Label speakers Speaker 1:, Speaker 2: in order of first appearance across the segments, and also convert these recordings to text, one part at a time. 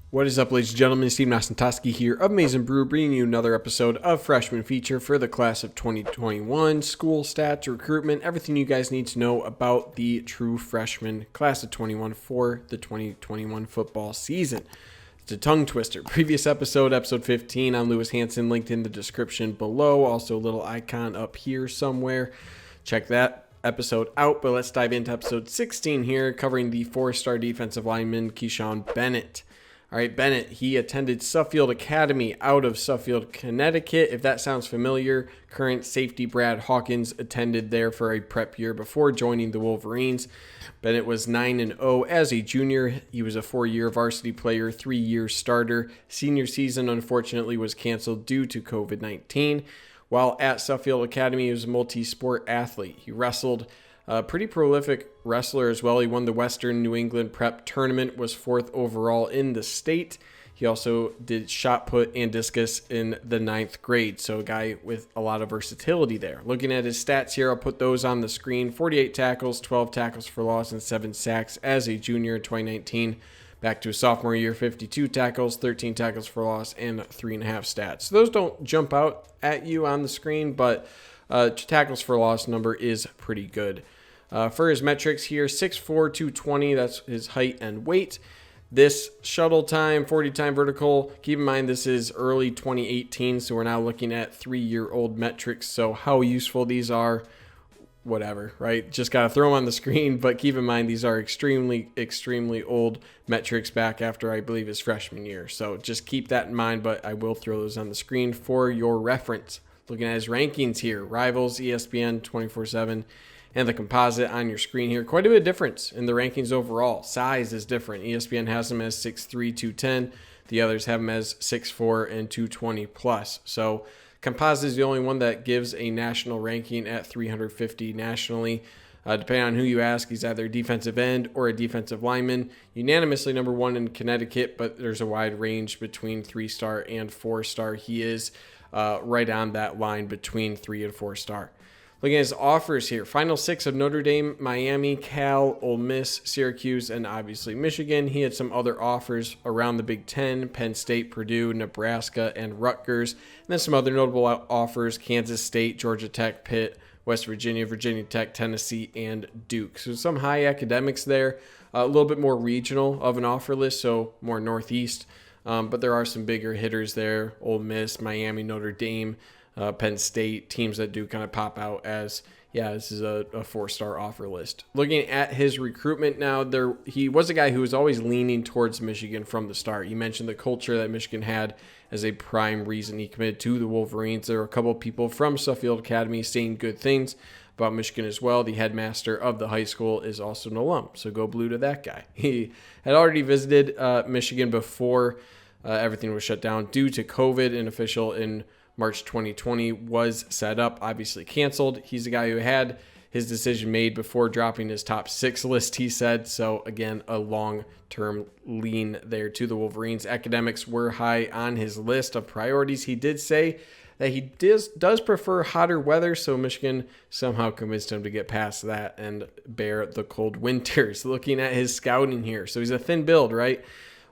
Speaker 1: What is up, ladies and gentlemen? Steve Nasantoski here of Mason Brew, bringing you another episode of Freshman Feature for the class of 2021, school stats, recruitment, everything you guys need to know about the true freshman class of 21 for the 2021 football season. It's a tongue twister. Previous episode 15, on Lewis Hansen, linked in the description below. Also a little icon up here somewhere. Check that episode out, but let's dive into episode 16 here, covering the four-star defensive lineman Kechaun Bennett. All right, Bennett, he attended Suffield Academy out of Suffield, Connecticut. If that sounds familiar, current safety Brad Hawkins attended there for a prep year before joining the Wolverines. Bennett was 9-0 as a junior. He was a 4-year varsity player, 3-year starter. Senior season, unfortunately, was canceled due to COVID-19. While at Suffield Academy, he was a multi-sport athlete. He wrestled. A pretty prolific wrestler as well. He won the Western New England Prep Tournament, was 4th overall in the state. He also did shot put and discus in the 9th grade, so a guy with a lot of versatility there. Looking at his stats here, I'll put those on the screen. 48 tackles, 12 tackles for loss, and 7 sacks as a junior in 2019. Back to his sophomore year, 52 tackles, 13 tackles for loss, and 3.5 stats. So those don't jump out at you on the screen, but tackles for loss number is pretty good. For his metrics here, 6'4", 220, that's his height and weight. This shuttle time, 40 time vertical, keep in mind this is early 2018, so we're now looking at 3-year-old metrics. So how useful these are, whatever, right? Just got to throw them on the screen, but keep in mind these are extremely, extremely old metrics back after, I believe, his freshman year. So just keep that in mind, but I will throw those on the screen for your reference. Looking at his rankings here, Rivals, ESPN, 24/7. And the composite on your screen here, quite a bit of difference in the rankings overall. Size is different. ESPN has him as 6'3", 210. The others have him as 6'4", and 220 plus. So composite is the only one that gives a national ranking at 350 nationally. Depending on who you ask, he's either a defensive end or a defensive lineman. Unanimously number 1 in Connecticut, but there's a wide range between 3-star and 4-star. He is right on that line between 3 and 4-star. Looking at his offers here, final 6 of Notre Dame, Miami, Cal, Ole Miss, Syracuse, and obviously Michigan. He had some other offers around the Big Ten, Penn State, Purdue, Nebraska, and Rutgers. And then some other notable offers, Kansas State, Georgia Tech, Pitt, West Virginia, Virginia Tech, Tennessee, and Duke. So some high academics there, a little bit more regional of an offer list, so more Northeast. But there are some bigger hitters there, Ole Miss, Miami, Notre Dame, Penn State, teams that do kind of pop out as, yeah, this is a 4-star offer list. Looking at his recruitment now, he was a guy who was always leaning towards Michigan from the start. You mentioned the culture that Michigan had as a prime reason he committed to the Wolverines. There were a couple of people from Suffield Academy saying good things about Michigan as well. The headmaster of the high school is also an alum, so go blue to that guy. He had already visited Michigan before everything was shut down due to COVID. An official in March 2020 was set up, obviously canceled. He's a guy who had his decision made before dropping his top 6 list, he said. So again, a long-term lean there to the Wolverines. Academics were high on his list of priorities. He did say that he does prefer hotter weather, so Michigan somehow convinced him to get past that and bear the cold winters. Looking at his scouting here, so he's a thin build, right?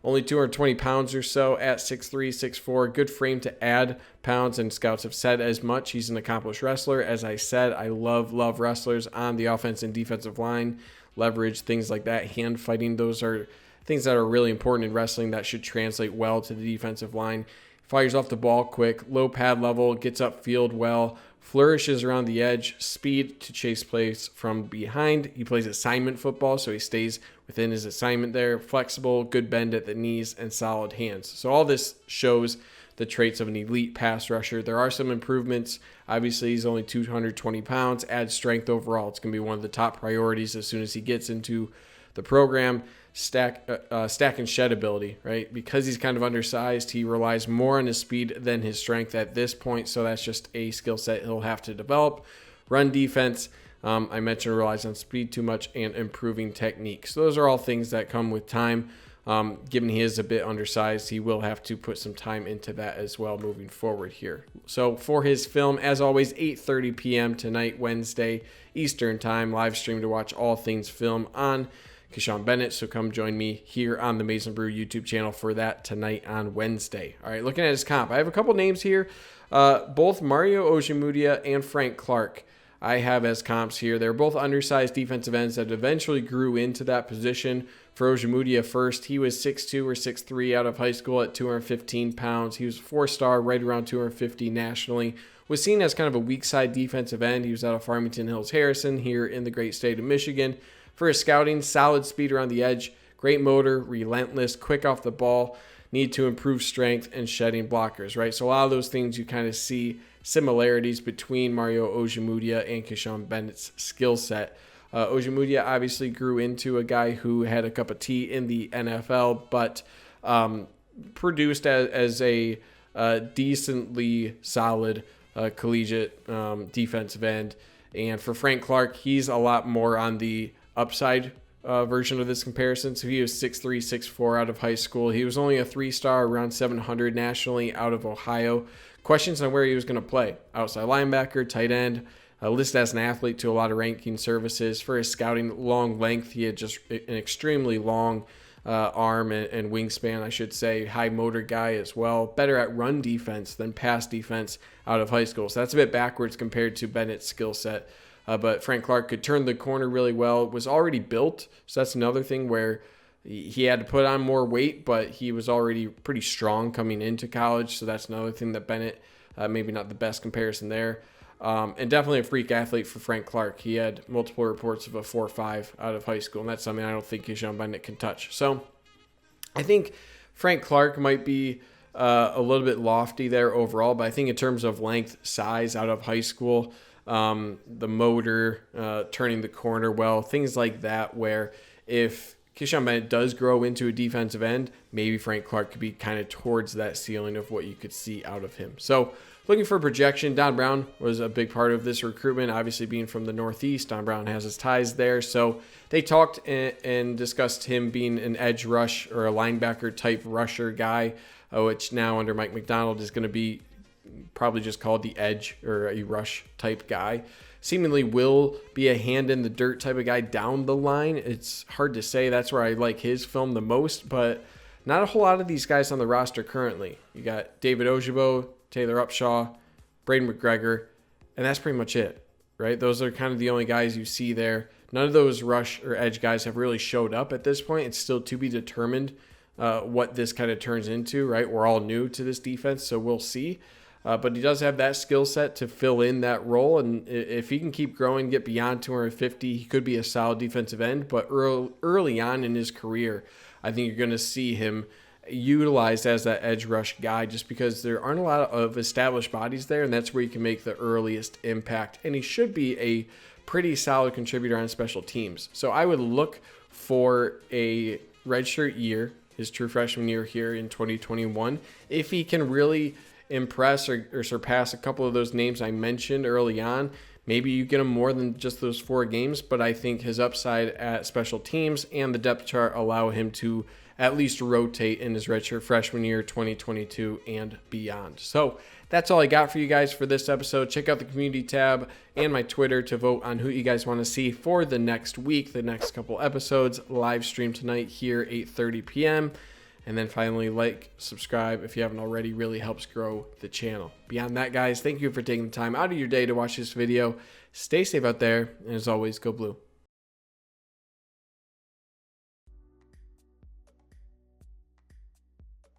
Speaker 1: Only 220 pounds or so at 6'3", 6'4". Good frame to add pounds, and scouts have said as much. He's an accomplished wrestler. As I said, I love wrestlers on the offense and defensive line. Leverage, things like that. Hand fighting, those are things that are really important in wrestling that should translate well to the defensive line. Fires off the ball quick, low pad level, gets upfield well, flourishes around the edge, speed to chase plays from behind. He plays assignment football, so he stays within his assignment there. Flexible, good bend at the knees, and solid hands. So all this shows the traits of an elite pass rusher. There are some improvements. Obviously, he's only 220 pounds. Adds strength overall. It's going to be one of the top priorities as soon as he gets into the program. Stack and shed ability, right? Because he's kind of undersized, he relies more on his speed than his strength at this point, so that's just a skill set he'll have to develop. Run defense, I mentioned, relies on speed too much and improving technique. So those are all things that come with time. Given he is a bit undersized, he will have to put some time into that as well moving forward here. So for his film, as always, 8:30 p.m. tonight, Wednesday, Eastern Time, live stream to watch all things film on Kechaun Bennett. So come join me here on the Mason Brew YouTube channel for that tonight on Wednesday. All right, looking at his comp, I have a couple names here. Both Mario Ojemudia and Frank Clark I have as comps here. They're both undersized defensive ends that eventually grew into that position. For Ojemudia first, he was 6'2 or 6'3 out of high school at 215 pounds. He was a 4-star, right around 250 nationally. Was seen as kind of a weak side defensive end. He was out of Farmington Hills Harrison here in the great state of Michigan. For his scouting, solid speed around the edge, great motor, relentless, quick off the ball, need to improve strength and shedding blockers, right? So a lot of those things you kind of see similarities between Mario Ojemudia and Kechaun Bennett's skill set. Ojemudia obviously grew into a guy who had a cup of tea in the NFL, but produced as a decently solid collegiate defensive end. And for Frank Clark, he's a lot more on the upside version of this comparison. So he was 6'3", 6'4 out of high school. He was only a 3-star, around 700 nationally out of Ohio. Questions on where he was going to play. Outside linebacker, tight end, listed as an athlete to a lot of ranking services. For his scouting long length, he had just an extremely long arm and wingspan, I should say. High motor guy as well. Better at run defense than pass defense out of high school. So that's a bit backwards compared to Bennett's skill set. But Frank Clark could turn the corner really well. Was already built. So that's another thing where he had to put on more weight, but he was already pretty strong coming into college. So that's another thing that Bennett, maybe not the best comparison there. And definitely a freak athlete for Frank Clark. He had multiple reports of a 4.5 out of high school, and that's something I don't think Kechaun Bennett can touch. So I think Frank Clark might be a little bit lofty there overall, but I think in terms of length, size out of high school, the motor, turning the corner well, things like that, where if Kechaun Bennett does grow into a defensive end, maybe Frank Clark could be kind of towards that ceiling of what you could see out of him. So looking for projection, Don Brown was a big part of this recruitment. Obviously being from the Northeast, Don Brown has his ties there. So they talked and discussed him being an edge rush or a linebacker type rusher guy, which now under Mike Macdonald is going to be probably just called the edge or a rush type guy. Seemingly will be a hand in the dirt type of guy down the line. It's hard to say. That's where I like his film the most, but not a whole lot of these guys on the roster currently. You got David Ojabo, Taylor Upshaw, Braden McGregor, and that's pretty much it, right? Those are kind of the only guys you see there. None of those rush or edge guys have really showed up at this point. It's still to be determined what this kind of turns into, right? We're all new to this defense, so we'll see. But he does have that skill set to fill in that role. And if he can keep growing, get beyond 250, he could be a solid defensive end. But early on in his career, I think you're going to see him utilized as that edge rush guy just because there aren't a lot of established bodies there. And that's where you can make the earliest impact. And he should be a pretty solid contributor on special teams. So I would look for a redshirt year, his true freshman year here in 2021. If he can really impress or surpass a couple of those names I mentioned early on, maybe you get him more than just those 4 games, but I think his upside at special teams and the depth chart allow him to at least rotate in his redshirt freshman year 2022 and beyond. So that's all I got for you guys for this episode. Check out the community tab and my Twitter to vote on who you guys want to see for the next week, the next couple episodes. Live stream tonight here, 8:30 p.m. And then finally, like, subscribe if you haven't already. Really helps grow the channel. Beyond that, guys, thank you for taking the time out of your day to watch this video. Stay safe out there, and as always, go blue.